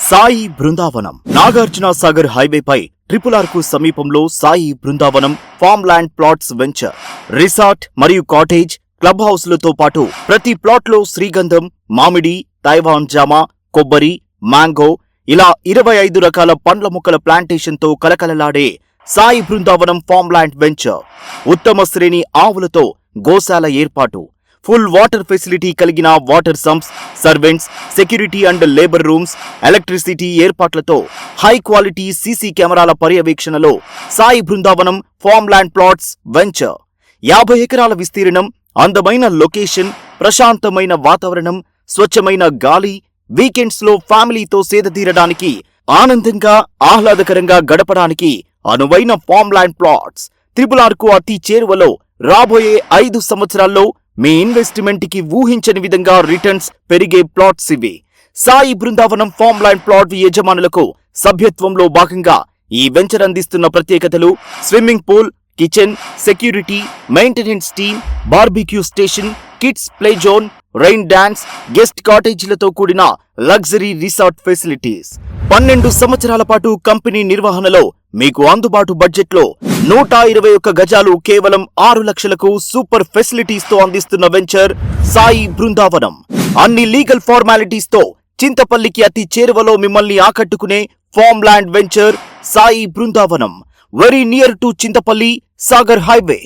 Sai Brindavanam Nagarjuna Sagar హైవేపై RRR కు సమీపంలో Sai Brindavanam farm land plots venture resort మరియు కాటేజ్ క్లబ్ హౌస్లతో పాటు ప్రతి ప్లాట్లో శ్రీగంధం, మామిడి, తైవాన్ జామ, కొబ్బరి, మ్యాంగో ఇలా 25 రకాల పండ్ల మొక్కల ప్లాంటేషన్తో కలకలలాడే Sai Brindavanam farm land venture ఉత్తమ శ్రేణి ఆవులతో గోశాల ఏర్పాటు, ఫుల్ వాటర్ ఫెసిలిటీ కలిగిన water sumps, servants, security and labour rooms, electricity ఏర్పాట్లతో హై క్వాలిటీ సీసీ కెమెరాల పర్యవేక్షణలో Sai Brindavanam farm land plots venture 50 ఎకరాల విస్తీర్ణం, అందమైన లొకేషన్, ప్రశాంతమైన వాతావరణం, స్వచ్ఛమైన గాలి, వీకెండ్స్ లో ఫ్యామిలీతో సేద తీరడానికి, ఆనందంగా ఆహ్లాదకరంగా గడపడానికి అనువైన ఫార్మ్ ల్యాండ్ ప్లాట్స్ RRR కు అతి చేరువలో రాబోయే 5 సంవత్సరాల్లో మీ ఇన్వెస్ట్మెంట్ కి ఊహించని విధంగా రిటర్న్స్ పెరిగే ప్లాట్స్ ఇవి. Sai Brindavanam farm land plot యజమానులకు సభ్యత్వంలో భాగంగా ఈ వెంచర్ అందిస్తున్న ప్రత్యేకతలు: swimming pool, kitchen, security, maintenance team, barbecue station, kids play zone, rain dance, guest కాటేజీలతో కూడిన లగ్జరీ రిసార్ట్ ఫెసిలిటీస్. 12 సంవత్సరాల పాటు కంపెనీ నిర్వహణలో మీకు అందుబాటు బడ్జెట్లో 121 గజాలు కేవలం 6 లక్షలకు సూపర్ ఫెసిలిటీస్ తో అందిస్తున్న వెంచర్ సాయి బృందావనం. అన్ని లీగల్ ఫార్మాలిటీస్ తో చింతపల్లికి అతి చేరువలో మిమ్మల్ని ఆకట్టుకునే form land venture Sai Brindavanam. Very near to Chintapalli Sagar highway.